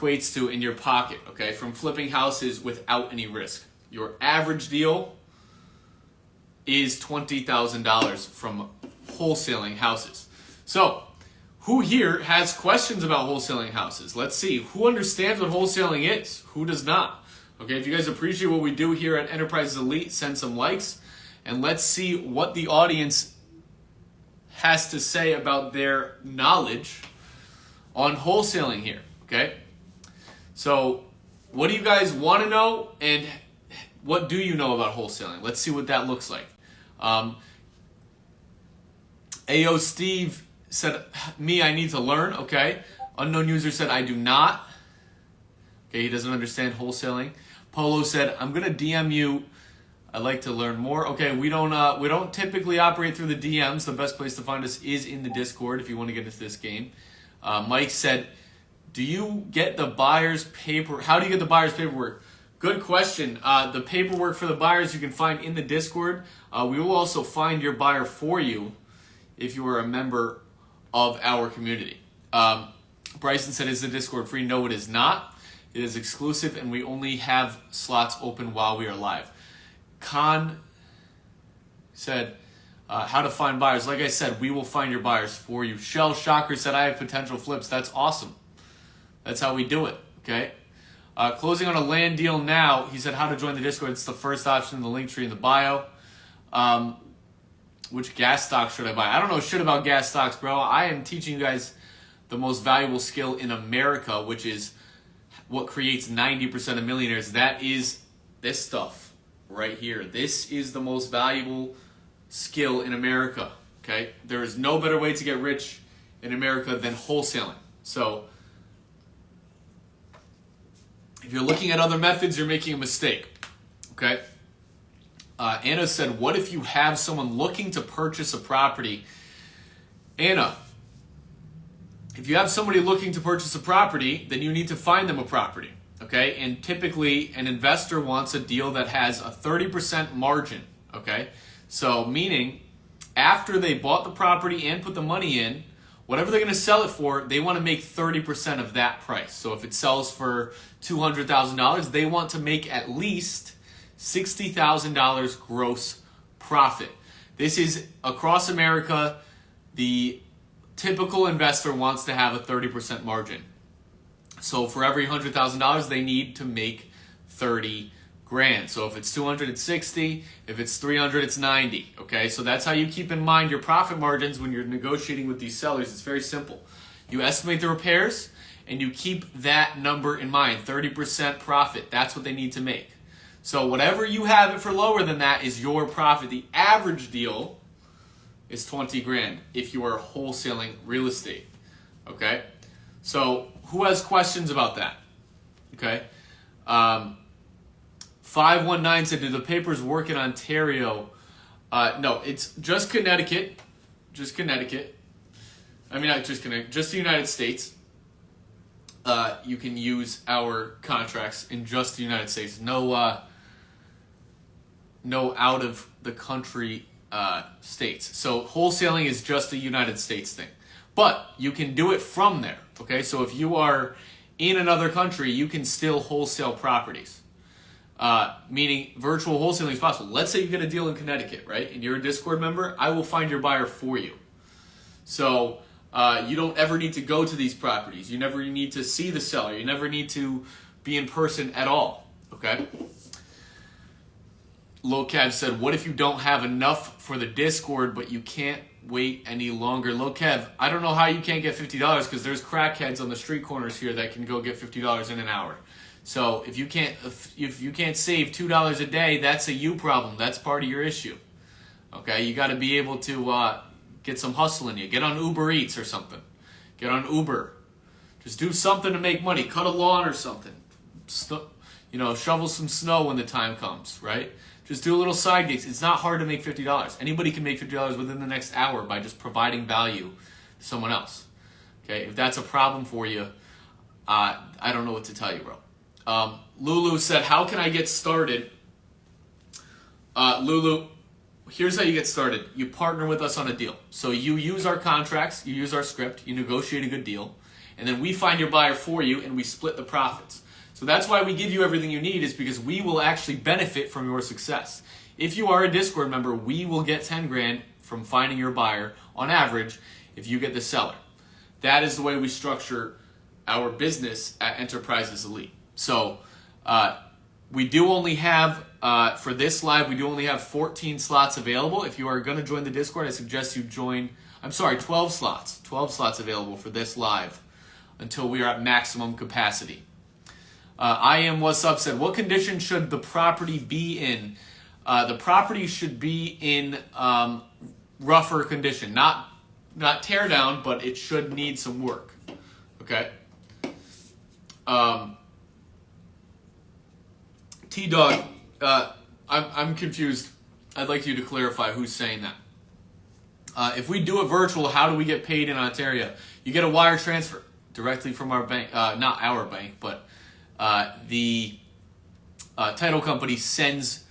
equates to in your pocket, okay, from flipping houses without any risk. Your average deal is $20,000 from wholesaling houses. So, who here has questions about wholesaling houses? Let's see. Who understands what wholesaling is? Who does not? Okay, if you guys appreciate what we do here at Enterprises Elite, send some likes. And let's see what the audience has to say about their knowledge on wholesaling here. Okay? So, what do you guys want to know? And what do you know about wholesaling? Let's see what that looks like. AO Steve said, me, I need to learn. Okay. Unknown user said, I do not. Okay, he doesn't understand wholesaling. Polo said, I'm going to DM you. I'd like to learn more. Okay, we don't typically operate through the DMs. The best place to find us is in the Discord if you want to get into this game. Mike said, do you get the buyer's paper? How do you get the buyer's paperwork? Good question. The paperwork for the buyers you can find in the Discord. We will also find your buyer for you if you are a member of our community. Bryson said, is the Discord free? No, it is not. It is exclusive, and we only have slots open while we are live. Khan said, how to find buyers. Like I said, we will find your buyers for you. Shell Shocker said, I have potential flips. That's awesome. That's how we do it, okay? Closing on a land deal now. He said, how to join the Discord. It's the first option in the link tree in the bio. Which gas stock should I buy? I don't know shit about gas stocks, bro. I am teaching you guys the most valuable skill in America, which is what creates 90% of millionaires. That is this stuff right here. This is the most valuable skill in America, okay? There is no better way to get rich in America than wholesaling. So if you're looking at other methods, you're making a mistake, okay? Anna said, what if you have someone looking to purchase a property? Anna, if you have somebody looking to purchase a property, then you need to find them a property, okay? And typically, an investor wants a deal that has a 30% margin, okay? So, meaning, after they bought the property and put the money in, whatever they're going to sell it for, they want to make 30% of that price. So, if it sells for $200,000, they want to make at least $60,000 gross profit. This is across America. The typical investor wants to have a 30% margin. So for every $100,000, they need to make 30 grand. So if it's 260, if it's 300, it's 90. Okay, so that's how you keep in mind your profit margins when you're negotiating with these sellers. It's very simple. You estimate the repairs and you keep that number in mind, 30% profit. That's what they need to make. So whatever you have it for lower than that is your profit. The average deal is 20 grand if you are wholesaling real estate. Okay? So who has questions about that? Okay? 519 said, do the papers work in Ontario? No, it's just Connecticut. Just Connecticut. I mean, not just Connecticut, just the United States. You can use our contracts in just the United States. No out of the country states. So wholesaling is just a United States thing. But you can do it from there. Okay, so if you are in another country, you can still wholesale properties. Meaning virtual wholesaling is possible. Let's say you get a deal in Connecticut, right? And you're a Discord member, I will find your buyer for you. So you don't ever need to go to these properties. You never need to see the seller. You never need to be in person at all. Okay? Lokev said, what if you don't have enough for the Discord, but you can't wait any longer? Lokev, I don't know how you can't get $50 because there's crackheads on the street corners here that can go get $50 in an hour. So if you can't save $2 a day, that's a you problem. That's part of your issue. Okay, you got to be able to get some hustle in you. Get on Uber Eats or something. Get on Uber. Just do something to make money. Cut a lawn or something. Shovel some snow when the time comes, right? Just do a little side gigs. It's not hard to make $50. Anybody can make $50 within the next hour by just providing value to someone else. Okay, if that's a problem for you, I don't know what to tell you, bro. Lulu said, how can I get started? Lulu, here's how you get started. You partner with us on a deal. So you use our contracts, you use our script, you negotiate a good deal, and then we find your buyer for you and we split the profits. So that's why we give you everything you need, is because we will actually benefit from your success. If you are a Discord member, we will get 10 grand from finding your buyer on average if you get the seller. That is the way we structure our business at Enterprises Elite. So we do only have, for this live, we do only have 14 slots available. If you are going to join the Discord, I suggest you join, 12 slots. 12 slots available for this live until we are at maximum capacity. I am what's up said, what condition should the property be in? The property should be in rougher condition, not tear down, but it should need some work. Okay. T-Dog, I'm confused. I'd like you to clarify who's saying that. If we do a virtual, how do we get paid in Ontario? You get a wire transfer directly from our bank, not our bank, but the title company sends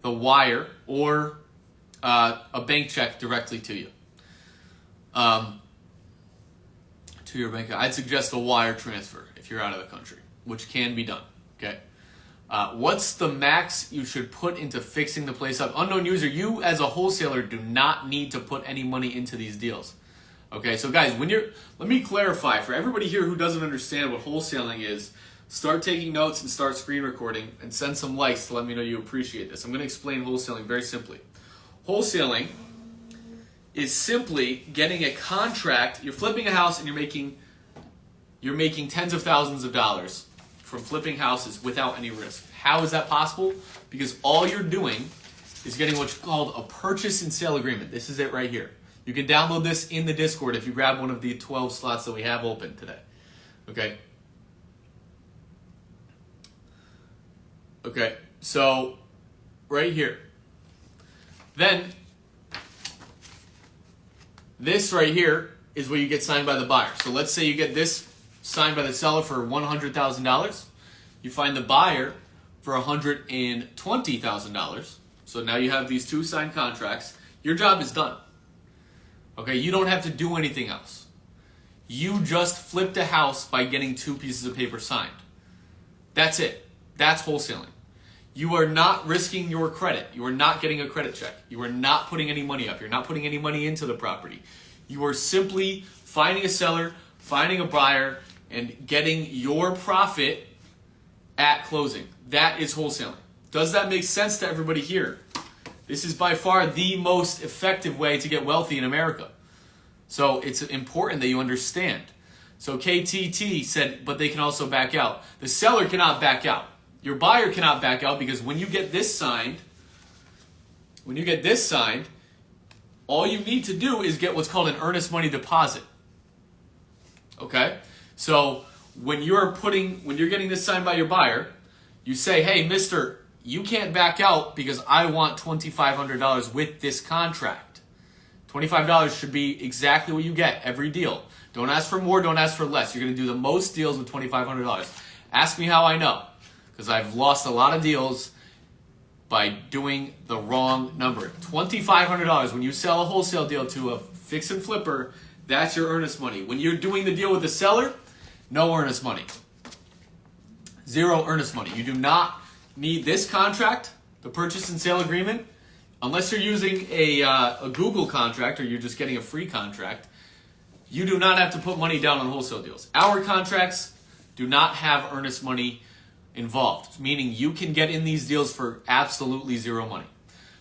the wire or a bank check directly to you. To your bank. I'd suggest a wire transfer if you're out of the country, which can be done. Okay. What's the max you should put into fixing the place up? Unknown user, you as a wholesaler do not need to put any money into these deals. Okay, so guys, let me clarify for everybody here who doesn't understand what wholesaling is. Start taking notes and start screen recording and send some likes to let me know you appreciate this. I'm going to explain wholesaling very simply. Wholesaling is simply getting a contract. You're flipping a house and you're making tens of thousands of dollars from flipping houses without any risk. How is that possible? Because all you're doing is getting what's called a purchase and sale agreement. This is it right here. You can download this in the Discord if you grab one of the 12 slots that we have open today. Okay. Okay, so right here. Then this right here is where you get signed by the buyer. So let's say you get this signed by the seller for $100,000. You find the buyer for $120,000. So now you have these two signed contracts. Your job is done. Okay, you don't have to do anything else. You just flipped a house by getting two pieces of paper signed. That's it. That's wholesaling. You are not risking your credit. You are not getting a credit check. You are not putting any money up. You're not putting any money into the property. You are simply finding a seller, finding a buyer, and getting your profit at closing. That is wholesaling. Does that make sense to everybody here? This is by far the most effective way to get wealthy in America. So it's important that you understand. So KTT said, but they can also back out. The seller cannot back out. Your buyer cannot back out because when you get this signed, all you need to do is get what's called an earnest money deposit. Okay? So when you're getting this signed by your buyer, you say, hey, mister, you can't back out because I want $2,500 with this contract. $25 should be exactly what you get every deal. Don't ask for more, don't ask for less. You're going to do the most deals with $2,500. Ask me how I know. Because I've lost a lot of deals by doing the wrong number. $2,500. When you sell a wholesale deal to a fix and flipper, that's your earnest money. When you're doing the deal with the seller, no earnest money. Zero earnest money. You do not need this contract, the purchase and sale agreement, unless you're using a Google contract or you're just getting a free contract. You do not have to put money down on wholesale deals. Our contracts do not have earnest money involved, meaning you can get in these deals for absolutely zero money.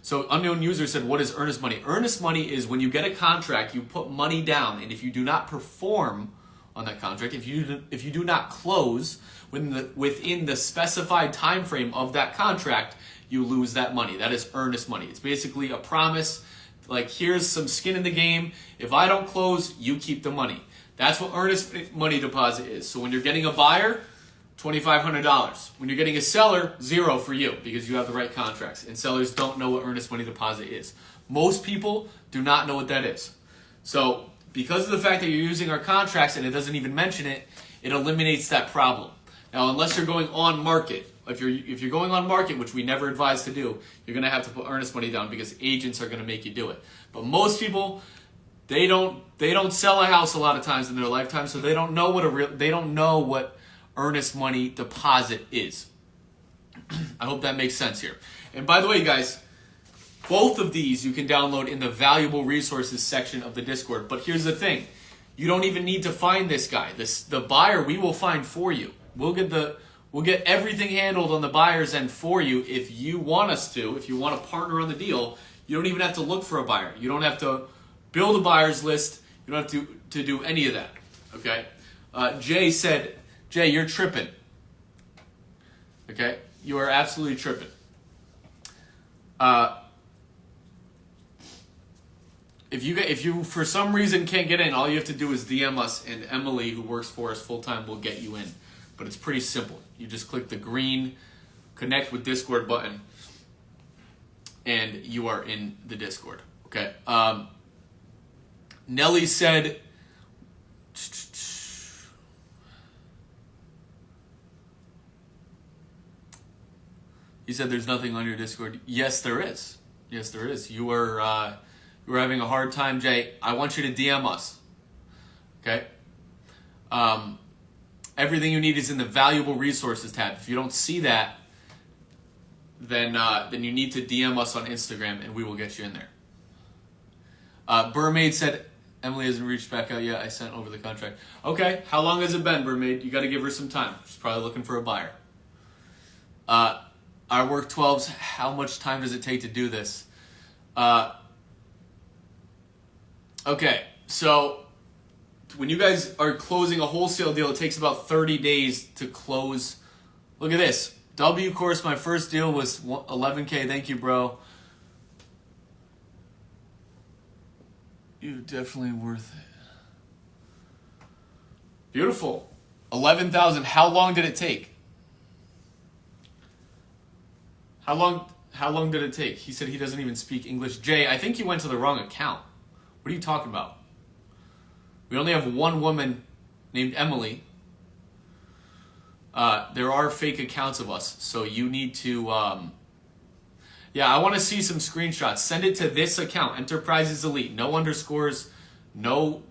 So unknown user said, what is earnest money? Earnest money is when you get a contract, you put money down, and if you do not perform on that contract, if you do not close within the specified time frame of that contract, you lose that money. That is earnest money. It's basically a promise, like here's some skin in the game. If I don't close, you keep the money. That's what earnest money deposit is. So when you're getting a buyer, $2,500. When you're getting a seller, zero for you because you have the right contracts. And sellers don't know what earnest money deposit is. Most people do not know what that is. So because of the fact that you're using our contracts and it doesn't even mention it, it eliminates that problem. Now, unless you're going on market, if you're going on market, which we never advise to do, you're going to have to put earnest money down because agents are going to make you do it. But most people, they don't sell a house a lot of times in their lifetime, so they don't know what earnest money deposit is. I hope that makes sense here. And by the way, guys, both of these you can download in the valuable resources section of the Discord. But here's the thing. You don't even need to find this guy. The buyer we will find for you. We'll get everything handled on the buyer's end for you if you want us to. If you want to partner on the deal, you don't even have to look for a buyer. You don't have to build a buyer's list. You don't have to do any of that. Okay? Jay said, Jay, you're tripping. Okay? You are absolutely tripping. If you for some reason can't get in, all you have to do is DM us, and Emily, who works for us full time, will get you in. But it's pretty simple. You just click the green connect with Discord button, and you are in the Discord. Okay. Nelly said, he said there's nothing on your Discord. Yes, there is. Yes, there is. You are having a hard time, Jay. I want you to DM us. Okay? Everything you need is in the valuable resources tab. If you don't see that, then you need to DM us on Instagram, and we will get you in there. Burmaid said, Emily hasn't reached back out yet. I sent over the contract. Okay, how long has it been, Burmaid? You got to give her some time. She's probably looking for a buyer. I work 12s. How much time does it take to do this? Okay, so when you guys are closing a wholesale deal, it takes about 30 days to close. Look at this. W course, my first deal was $11K. Thank you, bro. You're definitely worth it. Beautiful. 11,000. How long did it take? How long did it take? He said he doesn't even speak English. Jay, I think you went to the wrong account. What are you talking about? We only have one woman named Emily. There are fake accounts of us, so you need to... I want to see some screenshots. Send it to this account, Enterprises Elite. No underscores, no